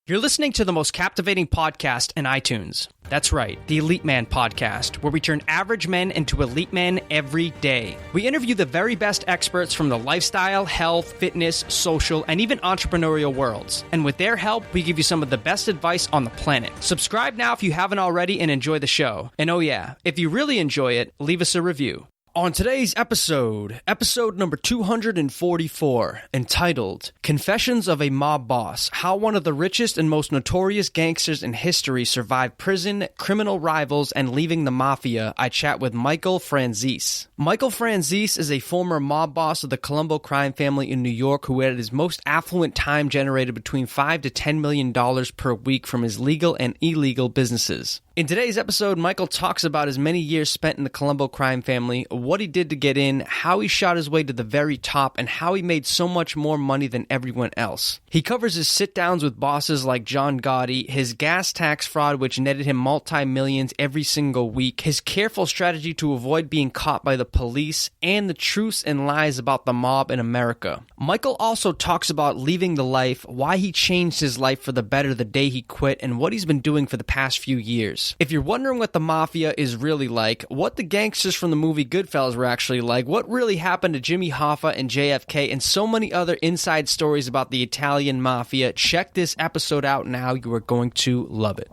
You're listening to the most captivating podcast in iTunes. That's right, the Elite Man Podcast, where we turn average men into elite men every day. We interview the very best experts from the lifestyle, health, fitness, social, and even entrepreneurial worlds. And with their help, we give you some of the best advice on the planet. Subscribe now if you haven't already and enjoy the show. And oh yeah, if you really enjoy it, leave us a review. On today's episode number 244, entitled Confessions of a Mob Boss, How One of the Richest and Most Notorious Gangsters in History Survived Prison, Criminal Rivals, and Leaving the Mafia, I chat with Michael Franzese. Michael Franzese is a former mob boss of the Colombo crime family in New York who had his most affluent time generated between $5 to $10 million per week from his legal and illegal businesses. In today's episode, Michael talks about his many years spent in the Colombo crime family, what he did to get in, how he shot his way to the very top, and how he made so much more money than everyone else. He covers his sit-downs with bosses like John Gotti, his gas tax fraud which netted him multi-millions every single week, his careful strategy to avoid being caught by the police, and the truths and lies about the mob in America. Michael also talks about leaving the life, why he changed his life for the better the day he quit, and what he's been doing for the past few years. If you're wondering what the mafia is really like, what the gangsters from the movie Goodfellas were actually like, what really happened to Jimmy Hoffa and JFK, and so many other inside stories about the Italian mafia, check this episode out now. You are going to love it.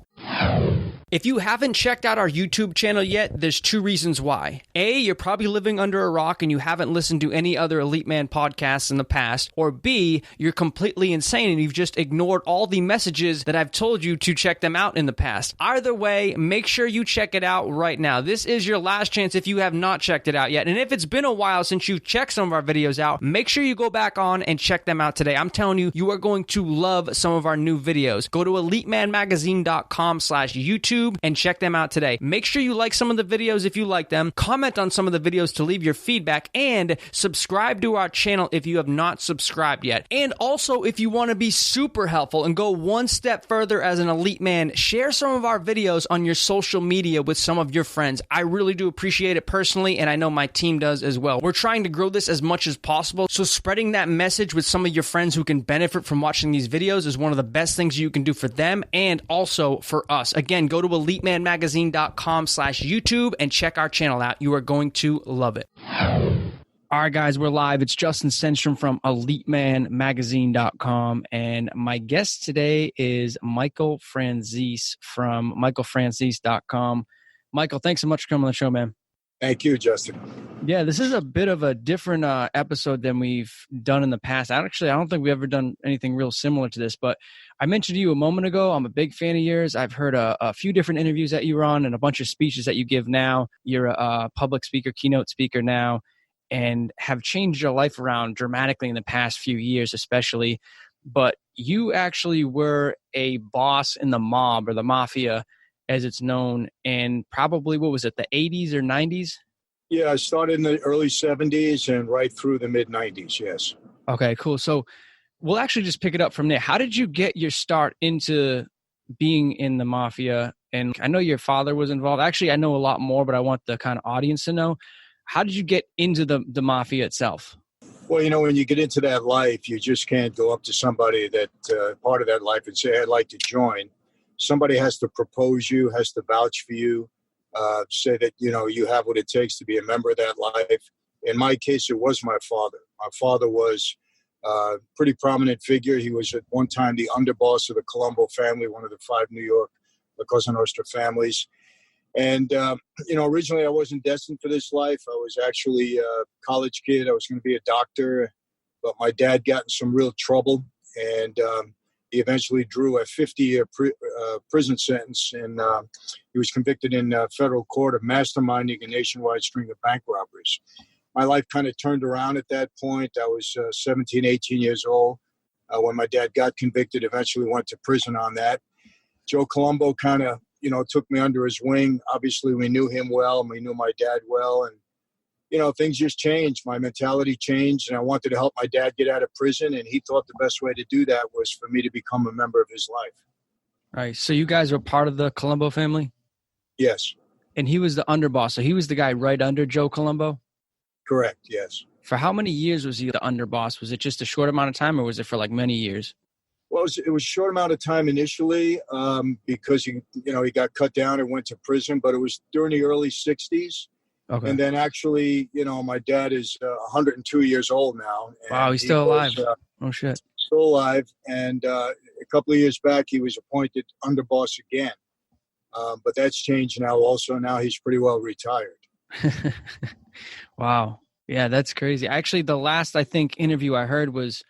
If you haven't checked out our YouTube channel yet, there's two reasons why. A, you're probably living under a rock and you haven't listened to any other Elite Man podcasts in the past. Or B, you're completely insane and you've just ignored all the messages that I've told you to check them out in the past. Either way, make sure you check it out right now. This is your last chance if you have not checked it out yet. And if it's been a while since you've checked some of our videos out, make sure you go back on and check them out today. I'm telling you, you are going to love some of our new videos. Go to elitemanmagazine.com/YouTube and check them out today. Make sure you like some of the videos if you like them, comment on some of the videos to leave your feedback, and subscribe to our channel if you have not subscribed yet. And also, if you want to be super helpful and go one step further as an elite man, share some of our videos on your social media with some of your friends. I really do appreciate it personally, and I know my team does as well. We're trying to grow this as much as possible, so spreading that message with some of your friends who can benefit from watching these videos is one of the best things you can do for them and also for us. Again, go to elitemanmagazine.com/YouTube and check our channel out. You are going to love it. All right, guys, we're live. It's Justin Stenstrom from elitemanmagazine.com, and my guest today is Michael Franzese from michaelfranzese.com. Michael, thanks so much for coming on the show, man. Thank you, Justin. Yeah, this is a bit of a different episode than we've done in the past. I don't think we've ever done anything real similar to this, but I mentioned to you a moment ago, I'm a big fan of yours. I've heard a few different interviews that you run and a bunch of speeches that you give now. You're a public speaker, keynote speaker now, and have changed your life around dramatically in the past few years, especially. But you actually were a boss in the mob, or the mafia, as it's known, and probably, what was it, the 80s or 90s? Yeah, I started in the early 70s and right through the mid 90s, yes. Okay, cool. So we'll actually just pick it up from there. How did you get your start into being in the mafia? And I know your father was involved. Actually, I know a lot more, but I want the kind of audience to know. How did you get into the mafia itself? Well, you know, when you get into that life, you just can't go up to somebody that part of that life and say, I'd like to join. Somebody has to propose you, has to vouch for you, say that, you know, you have what it takes to be a member of that life. In my case, it was my father. My father was a pretty prominent figure. He was at one time the underboss of the Colombo family, one of the 5 New York La Cosa Nostra families. And, you know, originally I wasn't destined for this life. I was actually a college kid. I was going to be a doctor, but my dad got in some real trouble, and he eventually drew a 50-year prison sentence, and he was convicted in federal court of masterminding a nationwide string of bank robberies. My life kind of turned around at that point. I was 17, 18 years old when my dad got convicted, eventually went to prison on that. Joe Colombo kind of, you know, took me under his wing. Obviously, we knew him well, and we knew my dad well, and you know, things just changed. My mentality changed, and I wanted to help my dad get out of prison, and he thought the best way to do that was for me to become a member of his life. Right. So you guys were part of the Colombo family? Yes. And he was the underboss. So he was the guy right under Joe Colombo? Correct, yes. For how many years was he the underboss? Was it just a short amount of time, or was it for like many years? Well, it was a short amount of time initially because he got cut down and went to prison, but it was during the early 60s. Okay. And then actually, my dad is 102 years old now. And wow, he's still alive. Oh, shit. Still alive. And a couple of years back, he was appointed underboss again. But that's changed now also. Now he's pretty well retired. Wow. Yeah, that's crazy. Actually, the last, I think, interview I heard was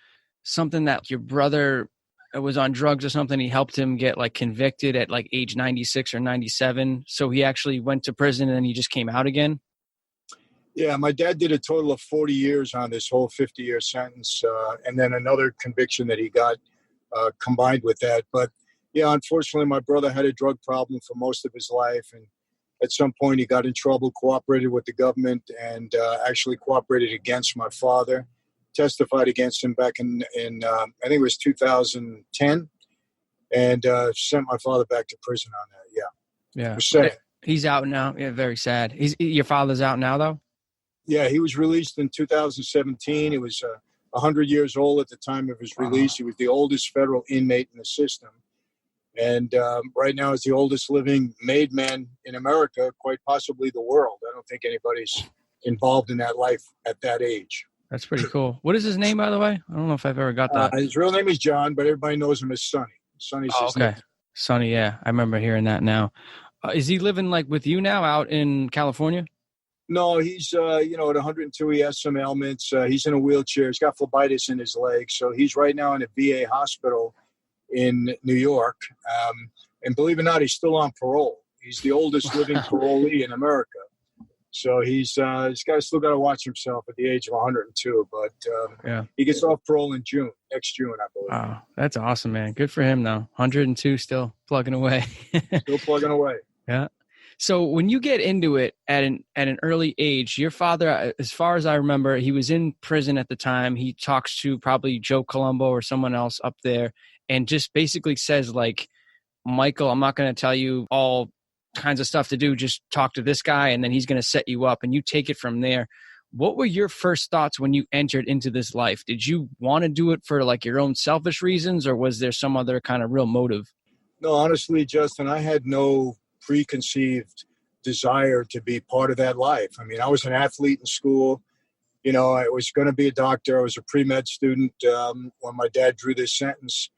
something that your brother was on drugs or something. He helped him get like convicted at like age 96 or 97. So he actually went to prison and then he just came out again. Yeah, my dad did a total of 40 years on this whole 50-year sentence. And then another conviction that he got combined with that. But yeah, unfortunately, my brother had a drug problem for most of his life. And at some point he got in trouble, cooperated with the government and actually cooperated against my father. Testified against him back in I think it was 2010, and sent my father back to prison on that. Yeah. Yeah. It was sad. He's out now. Yeah, very sad. Your father's out now, though? Yeah, he was released in 2017. He was 100 years old at the time of his release. He was the oldest federal inmate in the system. And right now is the oldest living made man in America, quite possibly the world. I don't think anybody's involved in that life at that age. That's pretty cool. What is his name, by the way? I don't know if I've ever got that. His real name is John, but everybody knows him as Sonny. Sonny's his name. Sonny, yeah. I remember hearing that now. Is he living like with you now out in California? No, he's, at 102, he has some ailments. He's in a wheelchair. He's got phlebitis in his leg. So he's right now in a VA hospital in New York. And believe it or not, he's still on parole. He's the oldest living parolee in America. So he's still got to watch himself at the age of 102. But he gets off parole in next June, I believe. Wow, that's awesome, man. Good for him, though. 102, still plugging away. Still plugging away. Yeah. So when you get into it at an early age, your father, as far as I remember, he was in prison at the time. He talks to probably Joe Colombo or someone else up there and just basically says, like, Michael, I'm not going to tell you all kinds of stuff to do. Just talk to this guy and then he's going to set you up and you take it from there. What were your first thoughts when you entered into this life? Did you want to do it for like your own selfish reasons or was there some other kind of real motive? No, honestly, Justin, I had no preconceived desire to be part of that life. I mean, I was an athlete in school. I was going to be a doctor. I was a pre-med student when my dad drew this sentence.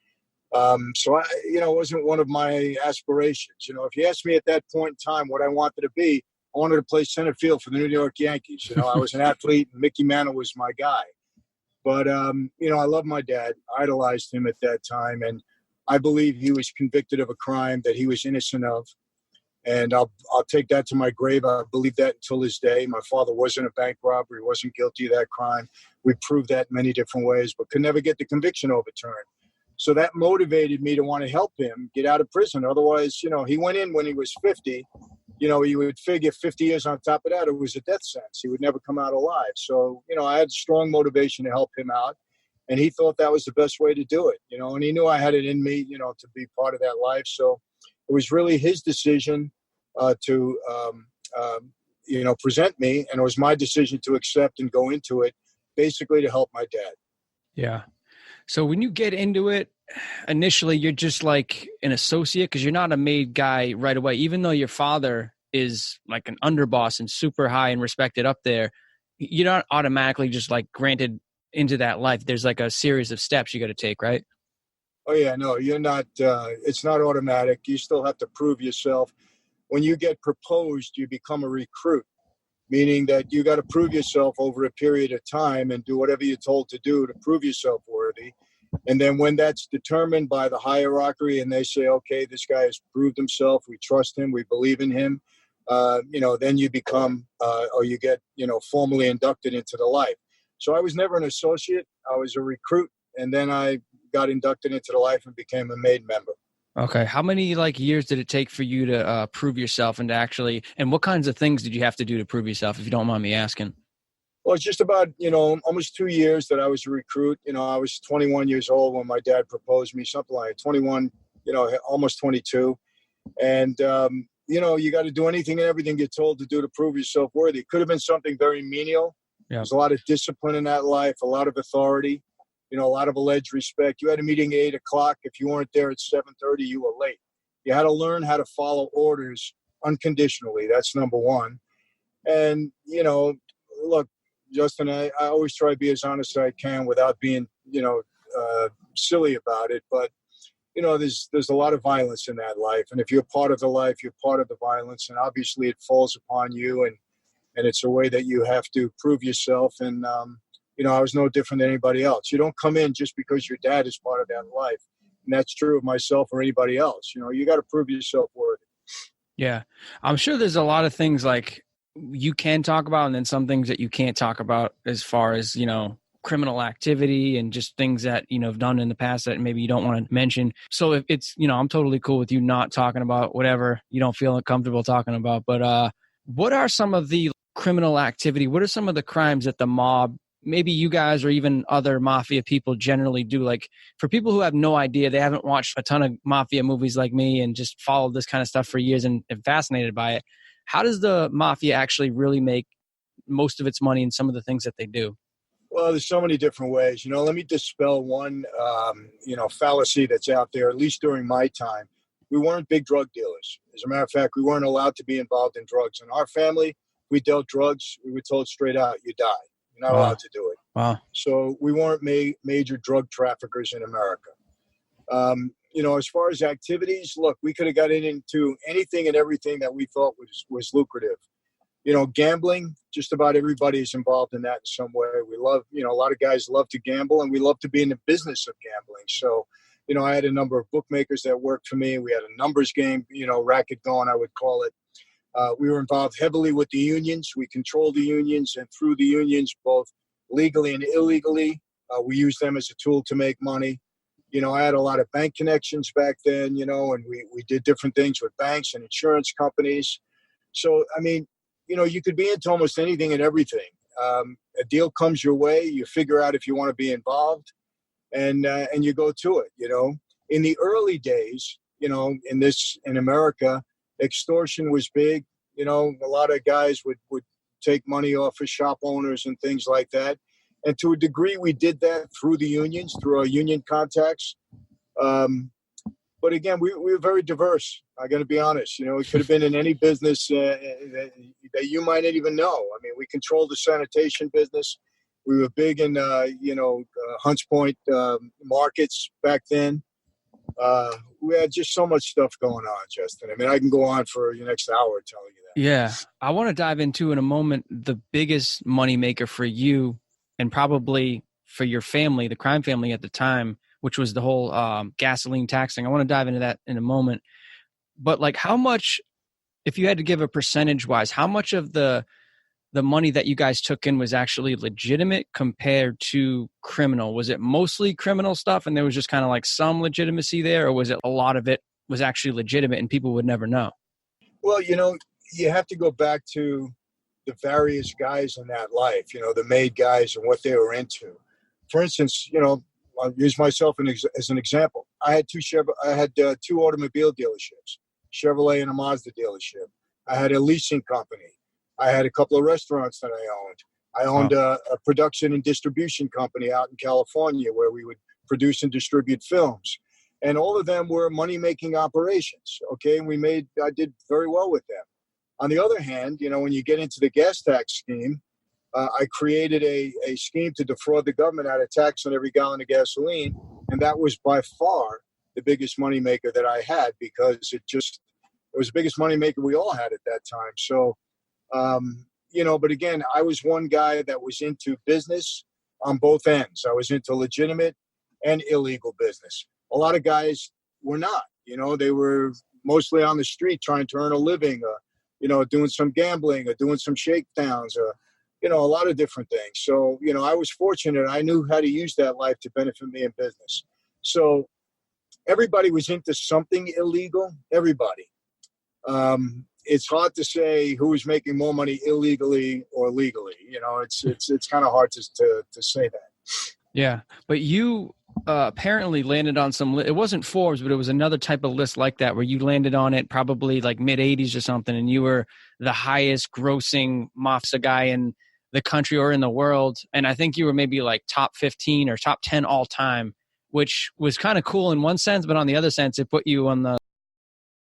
So it wasn't one of my aspirations. If you asked me at that point in time what I wanted to be, I wanted to play center field for the New York Yankees. I was an athlete and Mickey Mantle was my guy. But, I love my dad, idolized him at that time. And I believe he was convicted of a crime that he was innocent of. And I'll take that to my grave. I believe that until this day. My father wasn't a bank robber. He wasn't guilty of that crime. We proved that in many different ways, but could never get the conviction overturned. So that motivated me to want to help him get out of prison. Otherwise, he went in when he was 50. You would figure 50 years on top of that, it was a death sentence. He would never come out alive. So, I had strong motivation to help him out. And he thought that was the best way to do it, and he knew I had it in me, to be part of that life. So it was really his decision to present me. And it was my decision to accept and go into it, basically to help my dad. Yeah. So when you get into it, initially you're just like an associate because you're not a made guy right away. Even though your father is like an underboss and super high and respected up there, you're not automatically just like granted into that life. There's like a series of steps you got to take, right? Oh, yeah, no, you're not. It's not automatic. You still have to prove yourself. When you get proposed, you become a recruit, meaning that you got to prove yourself over a period of time and do whatever you're told to do to prove yourself worthy. And then when that's determined by the hierarchy and they say, okay, this guy has proved himself, we trust him, we believe in him, then you become or you get, formally inducted into the life. So I was never an associate. I was a recruit. And then I got inducted into the life and became a made member. Okay. How many years did it take for you to prove yourself and to actually, and what kinds of things did you have to do to prove yourself, if you don't mind me asking? Well, it's just about, almost 2 years that I was a recruit. I was 21 years old when my dad proposed me, something like 21, almost 22. And, you got to do anything and everything you're told to do to prove yourself worthy. It could have been something very menial. Yeah. There's a lot of discipline in that life, a lot of authority. a lot of alleged respect. You had a meeting at 8 o'clock. If you weren't there at 7:30, you were late. You had to learn how to follow orders unconditionally. That's number one. And, look, Justin, I always try to be as honest as I can without being, silly about it. But, there's a lot of violence in that life. And if you're part of the life, you're part of the violence. And obviously it falls upon you. And it's a way that you have to prove yourself. And, I was no different than anybody else. You don't come in just because your dad is part of that life. And that's true of myself or anybody else. You got to prove yourself worthy. Yeah. I'm sure there's a lot of things like you can talk about and then some things that you can't talk about as far as, criminal activity and just things that, have done in the past that maybe you don't want to mention. So if it's, I'm totally cool with you not talking about whatever you don't feel comfortable talking about. But what are some of the criminal activity? What are some of the crimes that the mob, maybe you guys or even other mafia people generally do? Like for people who have no idea, they haven't watched a ton of mafia movies like me and just followed this kind of stuff for years and fascinated by it. How does the mafia actually really make most of its money in some of the things that they do? Well, there's so many different ways. Let me dispel one, fallacy that's out there, at least during my time. We weren't big drug dealers. As a matter of fact, we weren't allowed to be involved in drugs. In our family, we dealt drugs. We were told straight out, you die. You're not allowed to do it. Wow. So we weren't major drug traffickers in America. As far as activities, look, we could have got into anything and everything that we thought was lucrative. Gambling, just about everybody is involved in that in some way. We love, a lot of guys love to gamble and we love to be in the business of gambling. So, I had a number of bookmakers that worked for me. We had a numbers game, racket going, I would call it. We were involved heavily with the unions. We controlled the unions, and through the unions, both legally and illegally, we used them as a tool to make money. I had a lot of bank connections back then, and we did different things with banks and insurance companies. So, you could be into almost anything and everything. A deal comes your way, you figure out if you want to be involved, and you go to it. In the early days, in America, extortion was big. A lot of guys would take money off of shop owners and things like that. And to a degree, we did that through the unions, through our union contacts. But again, we were very diverse. I got to be honest. It could have been in any business that you might not even know. I mean, we controlled the sanitation business. We were big in, Hunts Point markets back then. We had just so much stuff going on, Justin. I mean, I can go on for the next hour telling you that. Yeah. I want to dive into in a moment the biggest moneymaker for you and probably for your family, the crime family at the time, which was the whole gasoline tax thing. I want to dive into that in a moment. But like how much, if you had to give a percentage wise, how much of the money that you guys took in was actually legitimate compared to criminal? Was it mostly criminal stuff and there was just kind of like some legitimacy there? Or was it a lot of it was actually legitimate and people would never know? Well, you have to go back to the various guys in that life, the made guys and what they were into. For instance, I'll use myself as an example. I had two automobile dealerships, Chevrolet and a Mazda dealership. I had a leasing company. I had a couple of restaurants that I owned. I owned a production and distribution company out in California where we would produce and distribute films. And all of them were money-making operations, okay? And I did very well with them. On the other hand, when you get into the gas tax scheme, I created a scheme to defraud the government out of tax on every gallon of gasoline. And that was by far the biggest moneymaker that I had because it was the biggest moneymaker we all had at that time. So, but again, I was one guy that was into business on both ends. I was into legitimate and illegal business. A lot of guys were not, they were mostly on the street trying to earn a living, doing some gambling or doing some shakedowns or, a lot of different things. So, I was fortunate. I knew how to use that life to benefit me in business. So everybody was into something illegal, everybody. It's hard to say who was making more money illegally or legally. It's kind of hard to say that. Yeah. But you apparently landed on it wasn't Forbes, but it was another type of list like that where you landed on it probably like mid 80s or something. And you were the highest grossing mafia guy in the country or in the world. And I think you were maybe like top 15 or top 10 all time, which was kind of cool in one sense, but on the other sense, it put you on the